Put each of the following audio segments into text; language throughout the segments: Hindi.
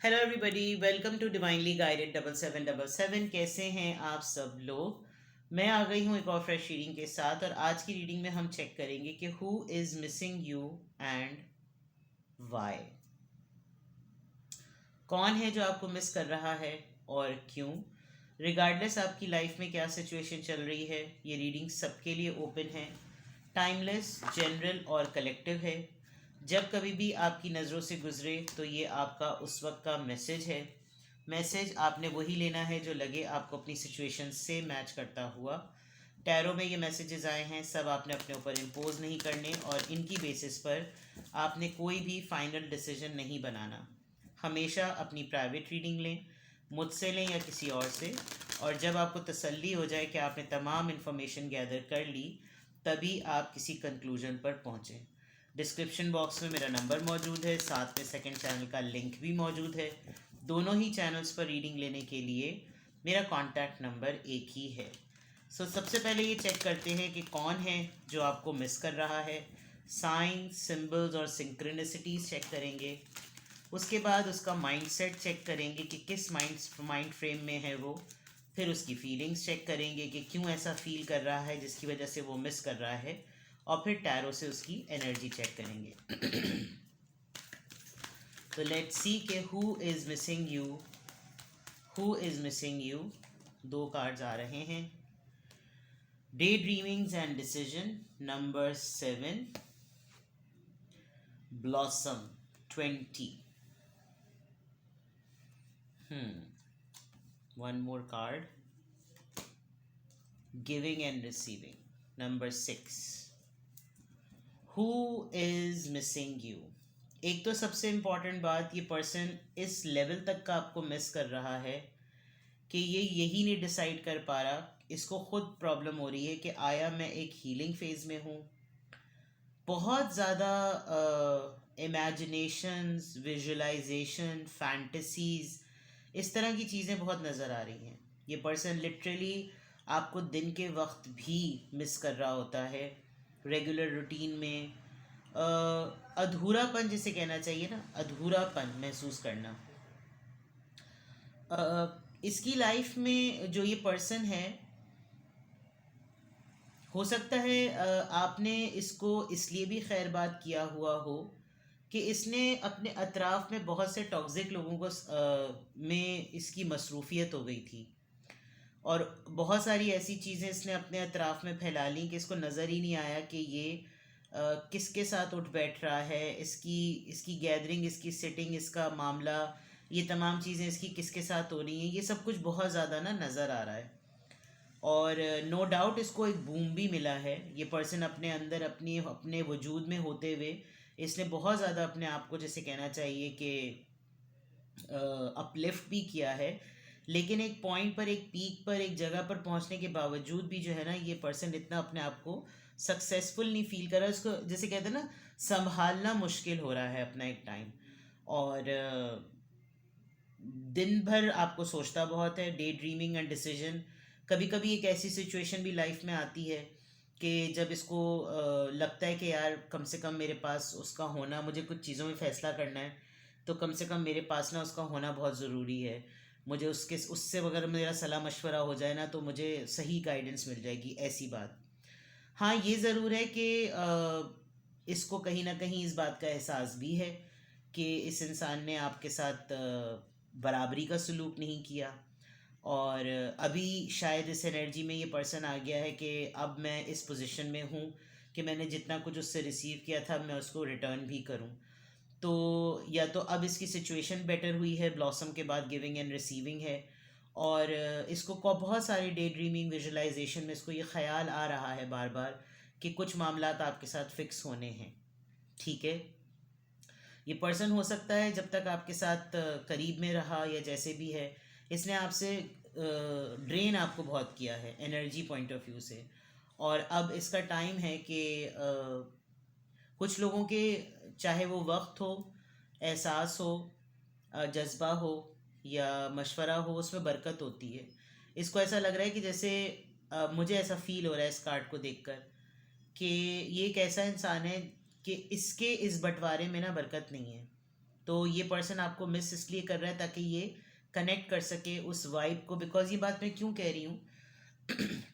Hello everybody, welcome to divinely guided 7777। कैसे हैं आप सब लोग। मैं आ गई हूँ एक और फ्रेश रीडिंग के साथ, और आज की रीडिंग में हम चेक करेंगे कि who is missing you and why. कौन है जो आपको मिस कर रहा है और क्यों। रिगार्डलेस आपकी लाइफ में क्या सिचुएशन चल रही है, ये रीडिंग सबके लिए ओपन है। टाइमलेस, जनरल और कलेक्टिव है। जब कभी भी आपकी नज़रों से गुजरे तो ये आपका उस वक्त का मैसेज है। मैसेज आपने वही लेना है जो लगे आपको अपनी सिचुएशन से मैच करता हुआ। टैरो में ये मैसेजेस आए हैं, सब आपने अपने ऊपर इम्पोज नहीं करने, और इनकी बेसिस पर आपने कोई भी फाइनल डिसीजन नहीं बनाना। हमेशा अपनी प्राइवेट रीडिंग लें, मुझसे लें या किसी और से, और जब आपको तसल्ली हो जाए कि आपने तमाम इन्फॉर्मेशन गैदर कर ली, तभी आप किसी कंक्लूजन पर पहुँचें। डिस्क्रिप्शन बॉक्स में मेरा नंबर मौजूद है, साथ में सेकंड चैनल का लिंक भी मौजूद है। दोनों ही चैनल्स पर रीडिंग लेने के लिए मेरा कॉन्टैक्ट नंबर एक ही है। सबसे पहले ये चेक करते हैं कि कौन है जो आपको मिस कर रहा है। साइन, सिंबल्स और सिंक्रोनिसिटीज चेक करेंगे। उसके बाद उसका माइंडसेट चेक करेंगे कि किस माइंड फ्रेम में है वो। फिर उसकी फीलिंग्स चेक करेंगे कि क्यों ऐसा फील कर रहा है जिसकी वजह से वो मिस कर रहा है। और फिर टैरो से उसकी एनर्जी चेक करेंगे। तो लेट्स सी के who is missing you. Who is missing you. दो कार्ड्स आ रहे हैं। Day dreamings and decision number 7, blossom 20। One more card, giving and receiving number 6। Who is missing you. एक तो सबसे इम्पॉर्टेंट बात, ये पर्सन इस लेवल तक का आपको मिस कर रहा है कि ये यही नहीं डिसाइड कर पा रहा। इसको खुद प्रॉब्लम हो रही है कि आया मैं एक हीलिंग फेज में हूँ। बहुत ज़्यादा इमेजिनेशंस, विजुअलाइजेशन, फैंटसीज, इस तरह की चीज़ें बहुत नज़र आ रही हैं। ये पर्सन लिटरली आपको दिन के वक्त भी मिस कर रहा होता है। रेगुलर रूटीन में अधूरापन जिसे कहना चाहिए ना, अधूरापन महसूस करना। इसकी लाइफ में जो ये पर्सन है, हो सकता है आपने इसको इसलिए भी खैरबाद किया हुआ हो कि इसने अपने अतराफ़ में बहुत से टॉक्सिक लोगों को में इसकी मसरूफियत हो गई थी, और बहुत सारी ऐसी चीज़ें इसने अपने अतराफ़ में फैला ली कि इसको नज़र ही नहीं आया कि ये किसके साथ उठ बैठ रहा है। इसकी इसकी गैदरिंग, इसकी सिटिंग, इसका मामला, ये तमाम चीज़ें इसकी किसके साथ हो रही हैं, ये सब कुछ बहुत ज़्यादा ना नज़र आ रहा है। और नो डाउट इसको एक बूम भी मिला है। ये पर्सन अपने अंदर अपनी अपने वजूद में होते हुए इसने बहुत ज़्यादा अपने आप को जैसे कहना चाहिए कि अपलिफ्ट भी किया है। लेकिन एक पॉइंट पर, एक पीक पर, एक जगह पर पहुंचने के बावजूद भी जो है ना, ये पर्सन इतना अपने आप को सक्सेसफुल नहीं फील कर रहा। उसको जैसे कहते हैं ना, संभालना मुश्किल हो रहा है अपना एक टाइम। और दिन भर आपको सोचता बहुत है। डे ड्रीमिंग एंड डिसीजन, कभी कभी एक ऐसी सिचुएशन भी लाइफ में आती है कि जब इसको लगता है कि यार कम से कम मेरे पास उसका होना, मुझे कुछ चीज़ों में फ़ैसला करना है तो कम से कम मेरे पास ना उसका होना बहुत ज़रूरी है। मुझे उससे अगर मेरा सलाह मशवरा हो जाए ना तो मुझे सही गाइडेंस मिल जाएगी, ऐसी बात। हाँ, ये ज़रूर है कि इसको कहीं ना कहीं इस बात का एहसास भी है कि इस इंसान ने आपके साथ बराबरी का सलूक नहीं किया। और अभी शायद इस एनर्जी में ये पर्सन आ गया है कि अब मैं इस पोजीशन में हूँ कि मैंने जितना कुछ उससे रिसीव किया था मैं उसको रिटर्न भी करूँ। तो या तो अब इसकी सिचुएशन बेटर हुई है, ब्लॉसम के बाद गिविंग एंड रिसीविंग है। और इसको बहुत सारे डे ड्रीमिंग, विजुअलाइजेशन में इसको ये ख्याल आ रहा है बार बार कि कुछ मामलात आपके साथ फिक्स होने हैं। ठीक है, ये पर्सन हो सकता है जब तक आपके साथ करीब में रहा या जैसे भी है, इसने आपसे ड्रेन आपको बहुत किया है एनर्जी पॉइंट ऑफ व्यू से। और अब इसका टाइम है कि कुछ लोगों के, चाहे वो वक्त हो, एहसास हो, जज्बा हो या मशवरा हो, उसमें बरकत होती है। इसको ऐसा लग रहा है कि जैसे मुझे ऐसा फील हो रहा है इस कार्ड को देखकर कि ये एक ऐसा इंसान है कि इसके इस बंटवारे में ना बरकत नहीं है। तो ये पर्सन आपको मिस इसलिए कर रहा है ताकि ये कनेक्ट कर सके उस वाइब को। बिकॉज ये बात मैं क्यों कह रही हूँ,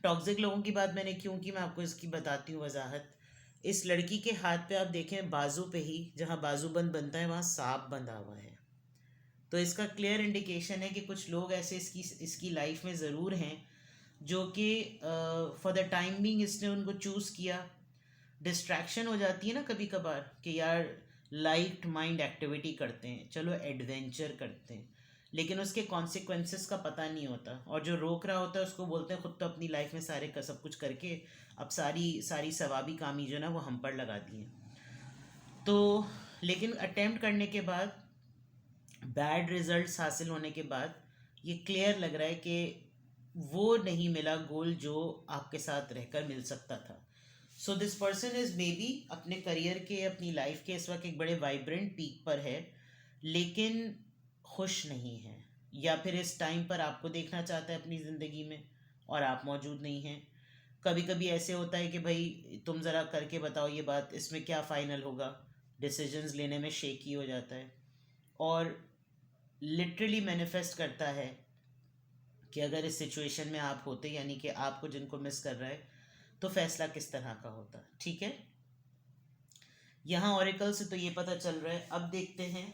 टॉक्सिक लोगों की बात मैंने क्यों की, मैं आपको इसकी बताती हूँ वजाहत। इस लड़की के हाथ पे आप देखें, बाजू पे ही जहाँ बाजूबंद बनता है वहाँ सांप बंधा हुआ है। तो इसका क्लियर इंडिकेशन है कि कुछ लोग ऐसे इसकी लाइफ में ज़रूर हैं जो कि फॉर द टाइम बीइंग इसने उनको चूज़ किया। डिस्ट्रैक्शन हो जाती है ना कभी कभार कि यार लाइट माइंड एक्टिविटी करते हैं, चलो एडवेंचर करते हैं, लेकिन उसके कॉन्सिक्वेंसेस का पता नहीं होता, और जो रोक रहा होता है उसको बोलते हैं खुद तो अपनी लाइफ में सारे का सब कुछ करके अब सारी सारी सवाबी कामी जो ना वो हम पर लगा दी हैं। तो लेकिन अटेम्प्ट करने के बाद, बैड रिजल्ट्स हासिल होने के बाद ये क्लियर लग रहा है कि वो नहीं मिला गोल जो आपके साथ रहकर मिल सकता था। So this person is may be अपने करियर के, अपनी लाइफ के इस वक्त एक बड़े वाइब्रेंट पीक पर है, लेकिन खुश नहीं है, या फिर इस टाइम पर आपको देखना चाहता है अपनी ज़िंदगी में और आप मौजूद नहीं हैं। कभी कभी ऐसे होता है कि भाई तुम ज़रा करके बताओ ये बात, इसमें क्या फ़ाइनल होगा, डिसीजंस लेने में शेकी हो जाता है, और लिटरली मैनिफेस्ट करता है कि अगर इस सिचुएशन में आप होते, यानी कि आपको जिनको मिस कर रहा है, तो फैसला किस तरह का होता। ठीक है, यहाँ ऑरिकल से तो ये पता चल रहा है। अब देखते हैं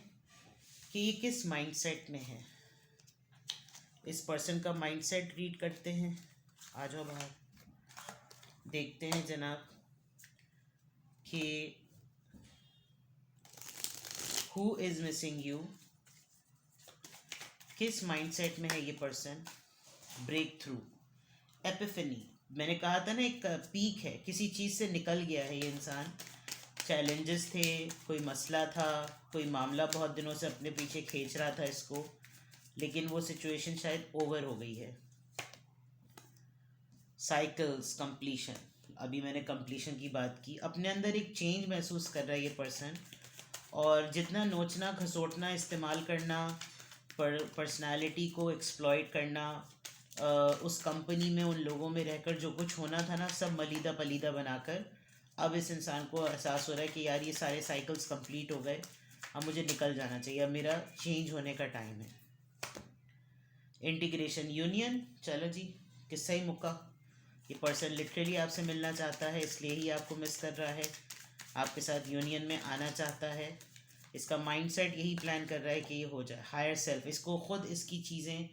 कि ये किस माइंडसेट में है। इस पर्सन का माइंडसेट रीड करते हैं। आ जाओ बाहर, देखते हैं जनाब कि हु इज मिसिंग यू, किस माइंडसेट में है ये पर्सन। ब्रेक थ्रू, एपिफनी, मैंने कहा था ना एक पीक है, किसी चीज़ से निकल गया है ये इंसान। चैलेंजेस थे, कोई मसला था, कोई मामला बहुत दिनों से अपने पीछे खींच रहा था इसको, लेकिन वो सिचुएशन शायद ओवर हो गई है। साइकिल्स, कंप्लीशन, अभी मैंने कंप्लीशन की बात की। अपने अंदर एक चेंज महसूस कर रहा है ये पर्सन, और जितना नोचना घसोटना इस्तेमाल करना, पर्सनालिटी को एक्सप्लॉइट करना, उस कंपनी में उन लोगों में रहकर जो कुछ होना था ना, सब मलीदा पलीदा बनाकर अब इस इंसान को एहसास हो रहा है कि यार ये सारे साइकिल्स कंप्लीट हो गए, अब मुझे निकल जाना चाहिए, अब मेरा चेंज होने का टाइम है। इंटीग्रेशन, यूनियन, चलो जी किस्सा ही मुक्का। ये पर्सन लिटरली आपसे मिलना चाहता है, इसलिए ही आपको मिस कर रहा है, आपके साथ यूनियन में आना चाहता है। इसका माइंडसेट यही प्लान कर रहा है कि ये हो जाए। हायर सेल्फ, इसको खुद इसकी चीज़ें,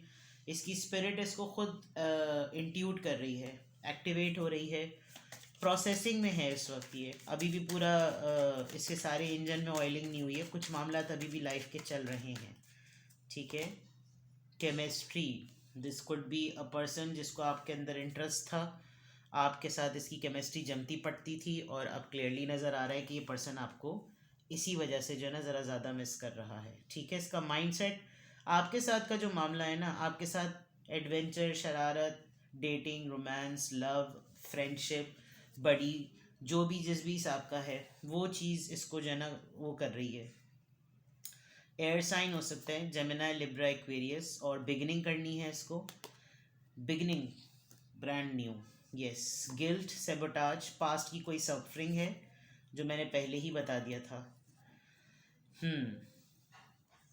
इसकी स्पिरिट इसको खुद इंट्यूट कर रही है, एक्टिवेट हो रही है, प्रोसेसिंग में है इस वक्त। ये अभी भी पूरा इसके सारे इंजन में ऑयलिंग नहीं हुई है, कुछ मामला अभी भी लाइफ के चल रहे हैं। ठीक है, chemistry, this could be a person जिसको आपके अंदर इंटरेस्ट था, आपके साथ इसकी केमिस्ट्री जमती पड़ती थी, और अब क्लियरली नज़र आ रहा है कि ये पर्सन आपको इसी वजह से जो है ना ज़रा ज़्यादा मिस कर रहा है। ठीक है, इसका माइंडसेट, आपके साथ का जो मामला है ना, आपके साथ एडवेंचर, शरारत, डेटिंग, रोमांस, लव, फ्रेंडशिप, बड़ी, जो भी जिस भी हिसाब का है, वो चीज़ इसको जो है ना वो कर रही है। एयर साइन हो सकता है, जेमिनी, लिब्रा, एक्वेरियस, और बिगिनिंग करनी है इसको, beginning brand new. Yes, guilt, sabotage, past की कोई सफरिंग है जो मैंने पहले ही बता दिया था।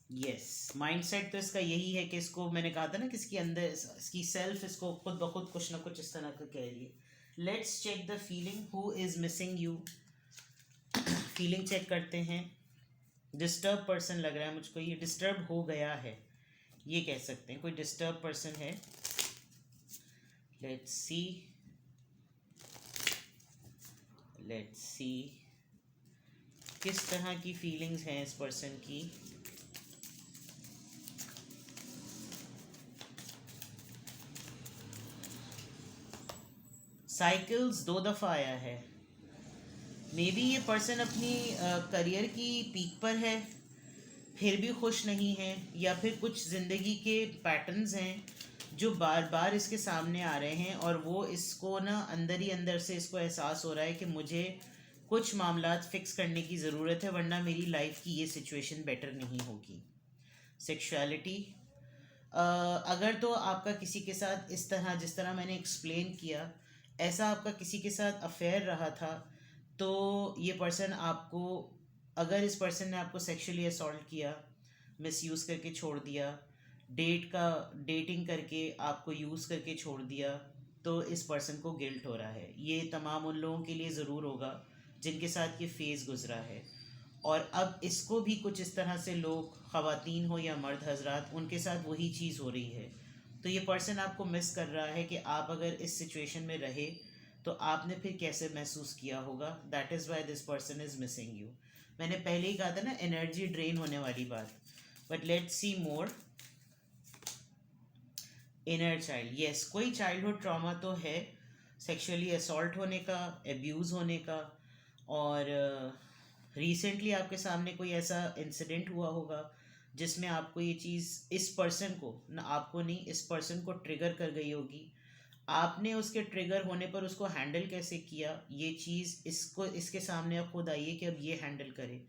यस, माइंडसेट तो इसका यही है कि इसको मैंने कहा था ना कि इसके अंदर इसकी सेल्फ इसको खुद ब खुद कुछ ना कुछ इस तरह का कह रही है। Let's check the feeling, who is missing you. Feeling check करते हैं। डिस्टर्ब पर्सन लग रहा है मुझको, ये डिस्टर्ब हो गया है, ये कह सकते हैं, कोई डिस्टर्ब पर्सन है। लेट्स सी किस तरह की फीलिंग्स हैं इस पर्सन की। साइकिल्स 2 दफ़ा आया है। मे बी ये पर्सन अपनी करियर की पीक पर है, फिर भी खुश नहीं है, या फिर कुछ ज़िंदगी के पैटर्न्स हैं जो बार बार इसके सामने आ रहे हैं, और वो इसको ना अंदर ही अंदर से इसको एहसास हो रहा है कि मुझे कुछ मामला फिक्स करने की ज़रूरत है, वरना मेरी लाइफ की ये सिचुएशन बेटर नहीं होगी। सेक्सुअलिटी, अगर तो आपका किसी के साथ इस तरह, जिस तरह मैंने एक्सप्लेन किया, ऐसा आपका किसी के साथ अफेयर रहा था, तो ये पर्सन आपको अगर इस पर्सन ने आपको सेक्सुअली असॉल्ट किया, मिसयूज़ करके छोड़ दिया, डेटिंग करके आपको यूज़ करके छोड़ दिया, तो इस पर्सन को गिल्ट हो रहा है। ये तमाम उन लोगों के लिए ज़रूर होगा जिनके साथ ये फेज़ गुजरा है। और अब इसको भी कुछ इस तरह से लोग, ख़वातीन हो या मर्द हजरात, उनके साथ वही चीज़ हो रही है। तो ये पर्सन आपको मिस कर रहा है कि आप अगर इस सिचुएशन में रहे तो आपने फिर कैसे महसूस किया होगा। That is why this person is missing you. मैंने पहले ही कहा था ना, एनर्जी ड्रेन होने वाली बात। But let's see more. Inner child, yes, कोई चाइल्डहुड ट्रॉमा तो है, सेक्सुअली असॉल्ट होने का, एब्यूज़ होने का। और रिसेंटली आपके सामने कोई ऐसा इंसिडेंट हुआ होगा जिसमें आपको ये चीज़, इस पर्सन को ना, आपको नहीं, इस पर्सन को ट्रिगर कर गई होगी। आपने उसके ट्रिगर होने पर उसको हैंडल कैसे किया, ये चीज़ इसको, इसके सामने अब खुद आइए कि अब ये हैंडल करे।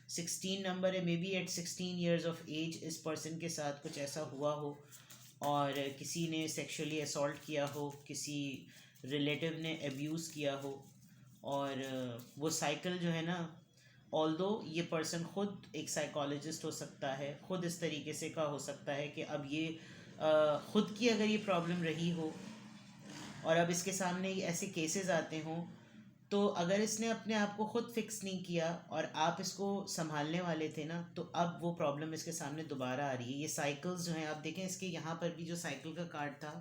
16 नंबर है, may be at 16 years of age इस पर्सन के साथ कुछ ऐसा हुआ हो और किसी ने सेक्सुअली असॉल्ट किया हो, किसी रिलेटिव ने अब्यूज़ किया हो। और वो साइकिल जो है ना, ऑल्दो ये पर्सन खुद एक साइकोलॉजिस्ट हो सकता है, खुद इस तरीके से का हो सकता है कि अब ये खुद की अगर ये प्रॉब्लम रही हो और अब इसके सामने ऐसे केसेस आते हों, तो अगर इसने अपने आप को खुद फिक्स नहीं किया और आप इसको संभालने वाले थे ना, तो अब वो प्रॉब्लम इसके सामने दोबारा आ रही है। ये साइकिल्स जो हैं, आप देखें इसके यहाँ पर भी जो साइकिल का कार्ड था,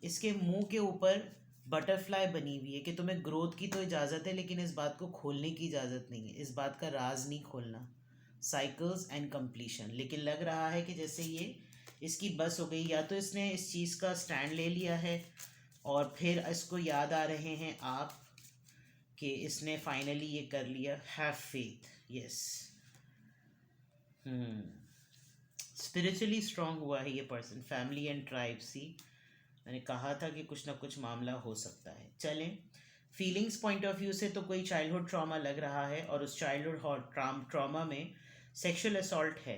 इसके मुंह के ऊपर बटरफ्लाई बनी हुई है कि तुम्हें ग्रोथ की तो इजाज़त है, लेकिन इस बात को खोलने की इजाज़त नहीं है, इस बात का राज नहीं खोलना। Cycles and completion. लेकिन लग रहा है कि जैसे ये इसकी बस हो गई, या तो इसने इस चीज़ का स्टैंड ले लिया है और फिर इसको याद आ रहे हैं आप कि इसने फाइनली ये कर लिया। Have faith, yes. Spiritually strong हुआ है ये पर्सन। फैमिली एंड ट्राइब, सी, मैंने कहा था कि कुछ ना कुछ मामला हो सकता है। चलें, फीलिंग्स पॉइंट ऑफ व्यू से तो कोई चाइल्डहुड ट्रॉमा लग रहा है और उस चाइल्डहुड ट्रॉमा में सेक्सुअल असॉल्ट है।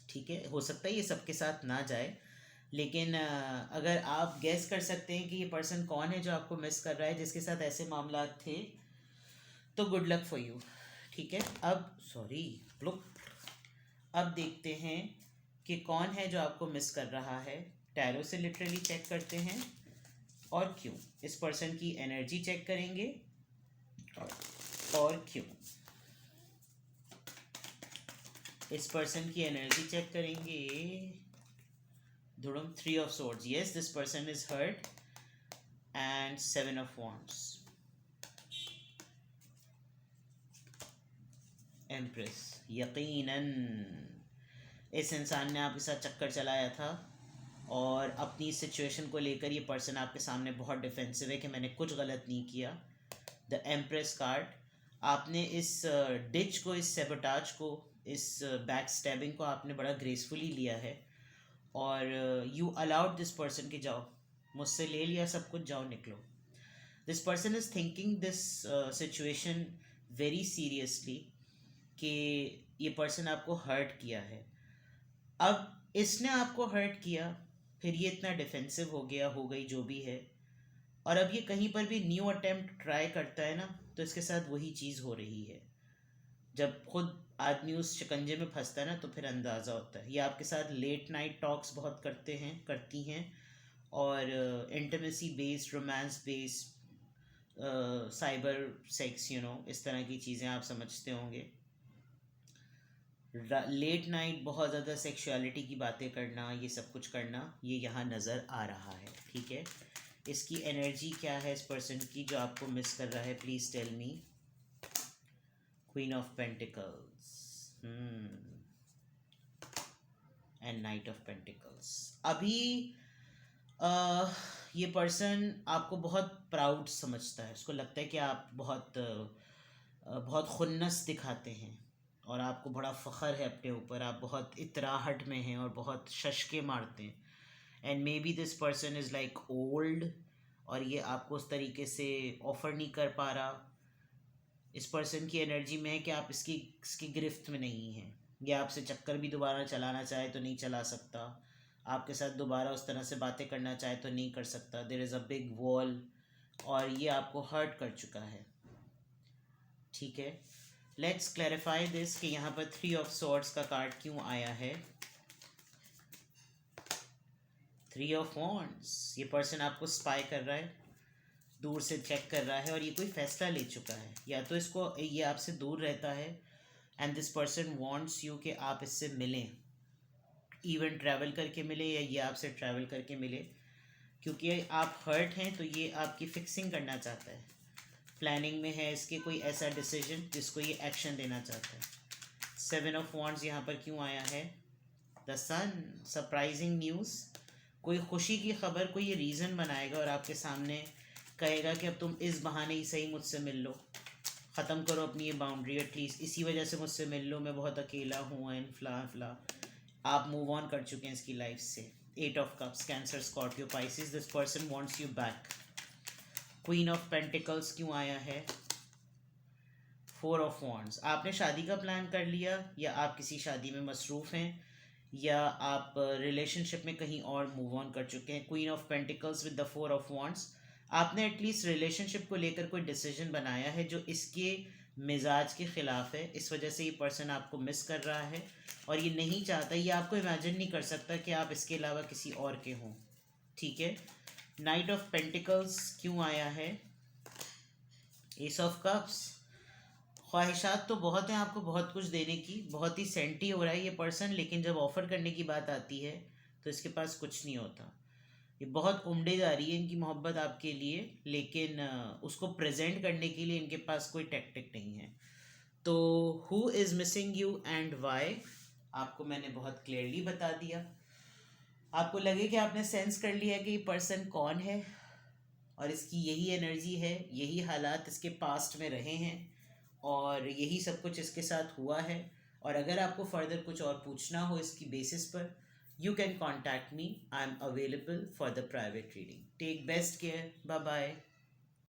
ठीक है, हो सकता है ये सबके साथ ना जाए, लेकिन अगर आप गैस कर सकते हैं कि ये पर्सन कौन है जो आपको मिस कर रहा है, जिसके साथ ऐसे मामला थे, तो गुड लक फॉर यू। ठीक है, अब सॉरी लुक, अब देखते हैं कि कौन है जो आपको मिस कर रहा है। टैरो से लिटरली चेक करते हैं और क्यों। इस पर्सन की एनर्जी चेक करेंगे और क्यों। इस पर्सन की एनर्जी चेक करेंगे। धुड़म, 3 of swords, yes, this person is hurt, and 7 of wands, empress. यकीनन इस इंसान ने आपके साथ चक्कर चलाया था और अपनी सिचुएशन को लेकर ये पर्सन आपके सामने बहुत डिफेंसिव है कि मैंने कुछ गलत नहीं किया। द एम्प्रेस कार्ड, आपने इस डिच को, इस सेबोटाज को, इस बैक स्टैबिंग को आपने बड़ा ग्रेसफुली लिया है और यू अलाउड दिस पर्सन कि जाओ, मुझसे ले लिया सब कुछ, जाओ निकलो। This person is thinking this situation very seriously कि ये पर्सन आपको हर्ट किया है। अब इसने आपको हर्ट किया, फिर ये इतना डिफेंसिव हो गया, हो गई जो भी है, और अब ये कहीं पर भी न्यू अटेम्प्ट ट्राई करता है ना, तो इसके साथ वही चीज़ हो रही है। जब खुद आदमी उस शिकंजे में फंसता है ना, तो फिर अंदाज़ा होता है। ये आपके साथ लेट नाइट टॉक्स बहुत करते हैं, करती हैं, और intimacy based, romance based, cyber sex, इस तरह की चीज़ें आप समझते होंगे। लेट नाइट बहुत ज़्यादा सेक्सुअलिटी की बातें करना, ये सब कुछ करना, ये यहाँ नज़र आ रहा है। ठीक है, इसकी एनर्जी क्या है इस पर्सन की जो आपको मिस कर रहा है, please tell me. Queen of pentacles and knight of pentacles. अभी ये पर्सन आपको बहुत प्राउड समझता है, उसको लगता है कि आप बहुत खुन्नस दिखाते हैं और आपको बड़ा फ़ख्र है अपने ऊपर, आप बहुत इतराहट में हैं और बहुत शशके मारते हैं। And may be this person is like old और ये आपको उस तरीके से ऑफ़र नहीं कर पा रहा। इस पर्सन की एनर्जी में है कि आप इसकी गिरफ्त में नहीं हैं। ये आपसे चक्कर भी दोबारा चलाना चाहे तो नहीं चला सकता, आपके साथ दोबारा उस तरह से बातें करना चाहे तो नहीं कर सकता। There is a big wall और ये आपको हर्ट कर चुका है। ठीक है, लेट्स क्लैरिफाई दिस कि यहाँ पर 3 ऑफ सॉर्ड्स का कार्ड क्यों आया है। 3 ऑफ वॉन्ड्स, ये पर्सन आपको स्पाई कर रहा है, दूर से चेक कर रहा है और ये कोई फैसला ले चुका है, या तो इसको ये आपसे दूर रहता है and this person wants you कि आप इससे मिलें, इवन ट्रैवल करके मिले या ये आपसे ट्रैवल करके मिले, क्योंकि आप हर्ट हैं तो ये आपकी फिक्सिंग करना चाहता है, प्लानिंग में है इसके कोई ऐसा डिसीजन जिसको ये एक्शन देना चाहता है। 7 ऑफ वॉन्ड्स यहाँ पर क्यों आया है? द सन, सरप्राइजिंग न्यूज़, कोई खुशी की खबर, कोई ये रीज़न बनाएगा और आपके सामने कहेगा कि अब तुम इस बहाने ही सही मुझसे मिल लो, ख़त्म करो अपनी ये बाउंड्री, एटलीस्ट इसी वजह से मुझसे मिल लो, मैं बहुत अकेला हूँ एंड फ्ला फ्ला। आप मूव ऑन कर चुके हैं इसकी लाइफ से। 8 of cups, cancer, Scorpio, Pisces, this person wants you back. Queen of pentacles क्यों आया है? 4 ऑफ वॉन्ड्स, आपने शादी का प्लान कर लिया या आप किसी शादी में मसरूफ़ हैं या आप रिलेशनशिप में कहीं और मूव ऑन कर चुके हैं। Queen of pentacles with the 4 of wands, आपने एटलीस्ट रिलेशनशिप को लेकर कोई डिसीजन बनाया है जो इसके मिजाज के ख़िलाफ़ है, इस वजह से ये पर्सन आपको मिस कर रहा है और ये नहीं चाहता, ये आपको इमेजिन नहीं कर सकता कि आप इसके अलावा किसी और के हों। ठीक है। नाइट ऑफ पेंटिकल्स क्यों आया है? एस ऑफ कप्स, ख्वाहिशात तो बहुत हैं आपको बहुत कुछ देने की, बहुत ही सेंटी हो रहा है ये पर्सन, लेकिन जब ऑफ़र करने की बात आती है तो इसके पास कुछ नहीं होता। ये बहुत उमड़े जा रही है इनकी मोहब्बत आपके लिए, लेकिन उसको प्रेजेंट करने के लिए इनके पास कोई टैक्टिक नहीं है। तो who is missing you and why, आपको मैंने बहुत क्लियरली बता दिया। आपको लगे कि आपने सेंस कर लिया कि ये पर्सन कौन है और इसकी यही एनर्जी है, यही हालात इसके पास्ट में रहे हैं और यही सब कुछ इसके साथ हुआ है। और अगर आपको फर्दर कुछ और पूछना हो इसकी बेसिस पर, you can contact me. I'm available for the private reading. Take best care. Bye bye.